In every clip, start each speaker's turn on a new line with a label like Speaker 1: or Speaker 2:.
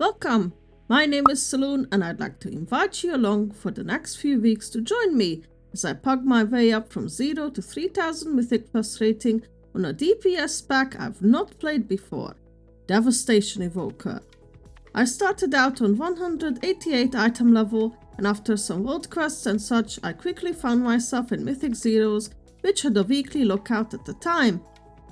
Speaker 1: Welcome! My name is Saluun and I'd like to invite you along for the next few weeks to join me as I pug my way up from 0 to 3000 Mythic Plus rating on a DPS spec I've not played before, Devastation Evoker. I started out on 188 item level, and after some world quests and such, I quickly found myself in Mythic Zeros, which had a weekly lookout at the time.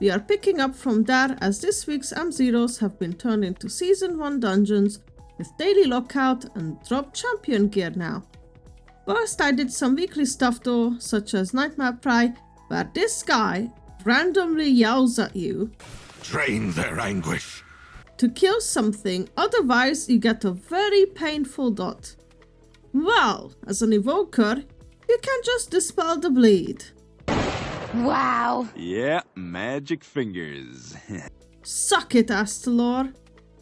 Speaker 1: We are picking up from there as this week's M0s have been turned into Season 1 dungeons with daily lookout and drop champion gear now. First I did some weekly stuff though, such as Nightmare Pry, where this guy randomly yells at you
Speaker 2: Drain their anguish.
Speaker 1: to kill something, otherwise you get a very painful dot. Well, as an evoker, you can just dispel the bleed.
Speaker 3: Wow.
Speaker 4: Yeah, magic fingers.
Speaker 1: Suck it, Astalor.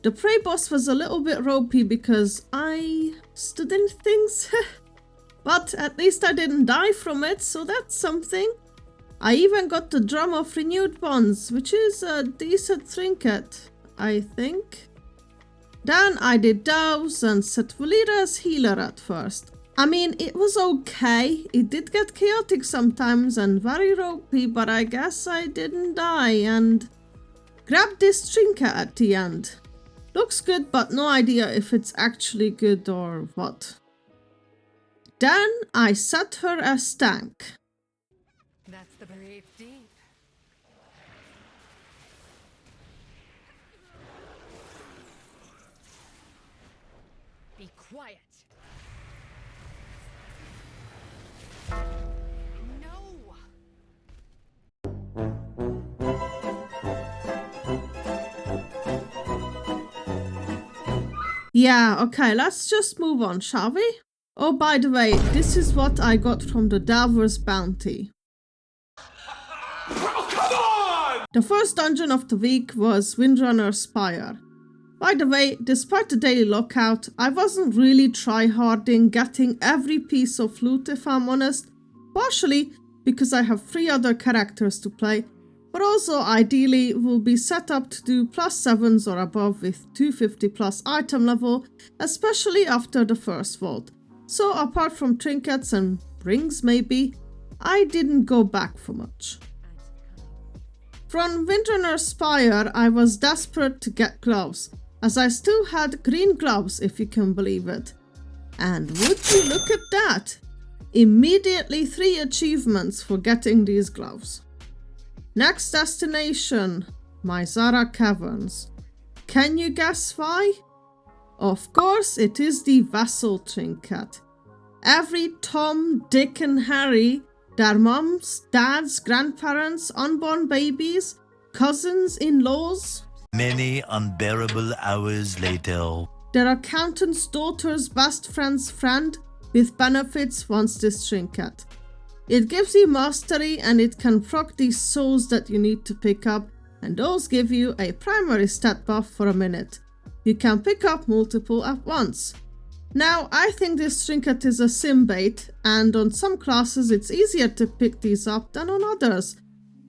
Speaker 1: The prey boss was a little bit ropey because I stood in things. But at least I didn't die from it, so that's something. I even got the Drum of Renewed Bonds, which is a decent trinket, I think. Then I did Doves and set Valeera as healer at first. I mean, it was okay. It did get chaotic sometimes and very ropey, but I guess I didn't die and grabbed this trinket at the end. Looks good, but no idea if it's actually good or what. Then I set her as tank.
Speaker 3: That's the brave deep. Be quiet. No.
Speaker 1: Yeah, okay, let's just move on, shall we? Oh, by the way, this is what I got from the Delver's Bounty.
Speaker 2: Oh, come on!
Speaker 1: The first dungeon of the week was Windrunner's Spire. By the way, despite the daily lookout, I wasn't really tryharding getting every piece of loot if I'm honest, partially because I have 3 other characters to play, but also ideally will be set up to do +7s or above with 250 plus item level, especially after the first vault. So apart from trinkets and rings maybe, I didn't go back for much. From Windrunner's Spire, I was desperate to get gloves, as I still had green gloves if you can believe it. And would you look at that? Immediately 3 achievements for getting these gloves. Next destination, Myzara Caverns. Can you guess why? Of course it is the Vessel trinket. Every Tom, Dick and Harry, their mums, dads, grandparents, unborn babies, cousins, in-laws,
Speaker 5: Many unbearable hours later.
Speaker 1: their accountant's daughter's best friend's friend with benefits wants this trinket. It gives you mastery and it can proc these souls that you need to pick up, and those give you a primary stat buff for a minute. You can pick up multiple at once. Now, I think this trinket is a sim bait, and on some classes it's easier to pick these up than on others.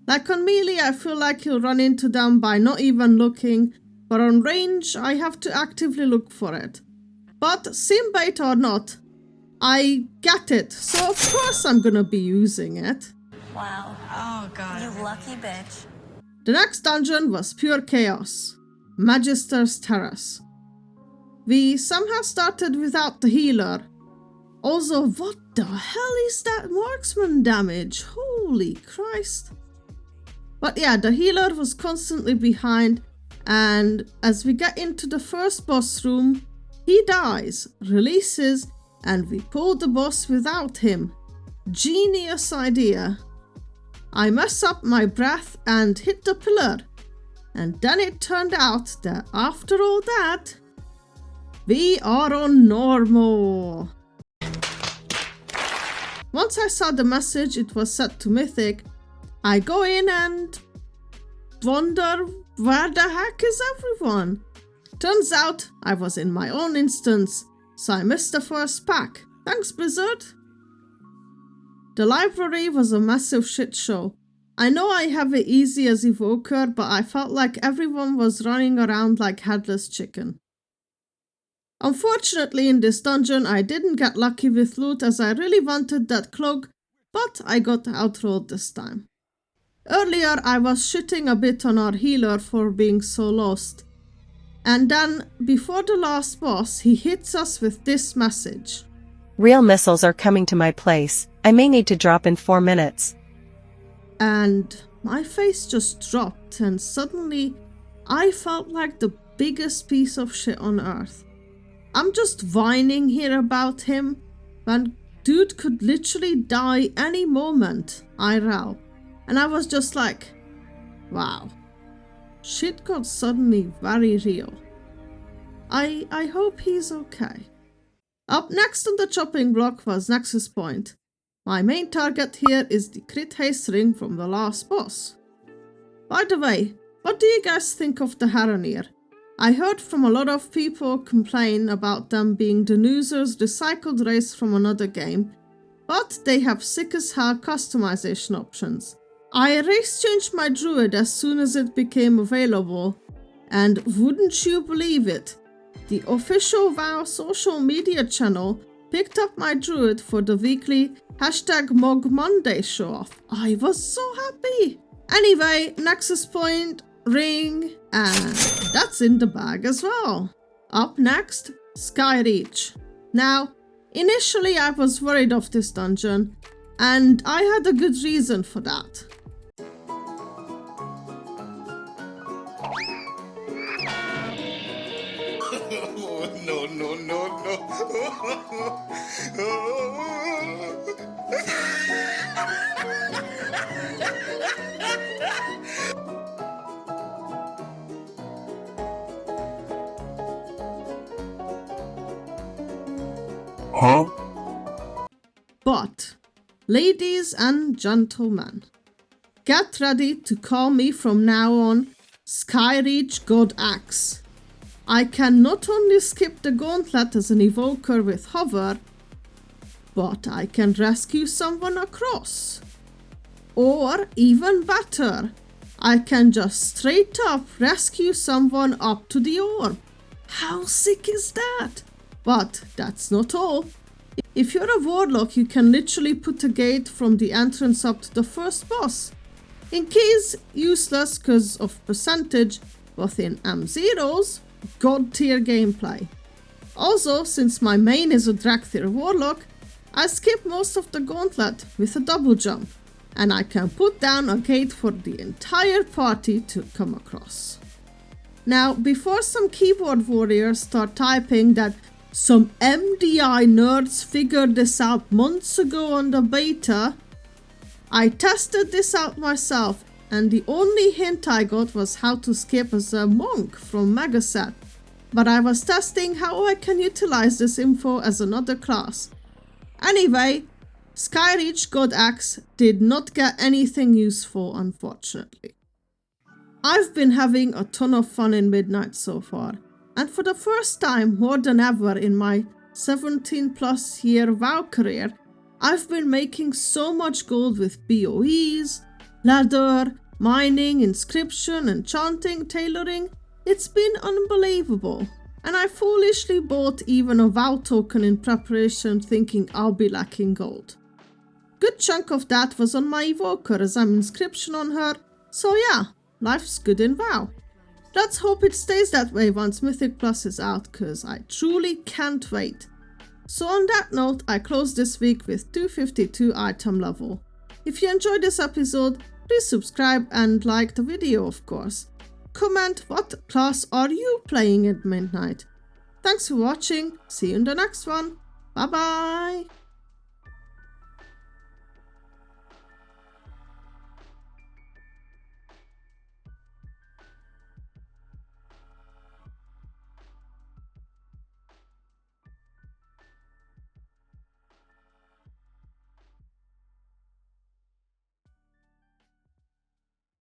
Speaker 1: Like on melee, I feel like you'll run into them by not even looking, but on range, I have to actively look for it. But sim bait or not, I get it, so of course I'm gonna be using it.
Speaker 6: Wow.
Speaker 3: Oh god.
Speaker 6: You lucky bitch.
Speaker 1: The next dungeon was pure chaos, Magister's Terrace. We somehow started without the healer. Also, what the hell is that marksman damage? Holy Christ. But yeah, the healer was constantly behind, and as we get into the first boss room, he dies, releases, and we pull the boss without him. Genius idea. I mess up my breath and hit the pillar, and then it turned out that after all that, we are on normal. Once I saw the message it was set to mythic, I go in and wonder where the heck is everyone? Turns out I was in my own instance, so I missed the first pack. Thanks, Blizzard. The library was a massive shit show. I know I have it easy as Evoker, but I felt like everyone was running around like headless chicken. Unfortunately, in this dungeon, I didn't get lucky with loot as I really wanted that cloak, but I got outrolled this time. Earlier, I was shitting a bit on our healer for being so lost. And then, before the last boss, he hits us with this message.
Speaker 6: Real missiles are coming to my place. I may need to drop in 4 minutes.
Speaker 1: And my face just dropped and suddenly I felt like the biggest piece of shit on earth. I'm just whining here about him when dude could literally die any moment, IRL. And I was just like, wow. Shit got suddenly very real. I hope he's okay. Up next on the chopping block was Nexus Point. My main target here is the crit haste ring from the last boss. By the way, what do you guys think of the Heronir? I heard from a lot of people complain about them being the Noozer's recycled race from another game, but they have sick as hell customization options. I race changed my druid as soon as it became available, and wouldn't you believe it? The official WoW social media channel picked up my druid for the weekly #Mog Monday show off. I was so happy! Anyway, Nexus Point, ring, and that's in the bag as well. Up next, Skyreach. Now, initially I was worried of this dungeon, and I had a good reason for that.
Speaker 2: No, no, no, Huh?
Speaker 1: But, ladies and gentlemen, get ready to call me from now on Skyreachgodx. I can not only skip the gauntlet as an evoker with hover, but I can rescue someone across. Or, even better, I can just straight up rescue someone up to the orb. How sick is that? But that's not all. If you're a warlock, you can literally put a gate from the entrance up to the first boss. In case useless because of percentage, but in M0's, god tier gameplay. Also, since my main is a Drakthir warlock, I skip most of the gauntlet with a double jump, and I can put down a gate for the entire party to come across. Now, before some keyboard warriors start typing that some MDI nerds figured this out months ago on the beta, I tested this out myself, and the only hint I got was how to skip as a monk from Megaset, but I was testing how I can utilize this info as another class. Anyway, Skyreachgodx did not get anything useful, unfortunately. I've been having a ton of fun in Midnight so far, and for the first time more than ever in my 17+ year WoW career, I've been making so much gold with BOEs, ladder, mining, inscription, enchanting, tailoring. It's been unbelievable. And I foolishly bought even a WoW token in preparation thinking I'll be lacking gold. Good chunk of that was on my evoker as I'm inscription on her, so yeah, life's good in WoW. Let's hope it stays that way once Mythic Plus is out, cause I truly can't wait. So on that note, I close this week with 252 item level. If you enjoyed this episode, please subscribe and like the video, of course. Comment what class are you playing at midnight. Thanks for watching, see you in the next one, bye bye!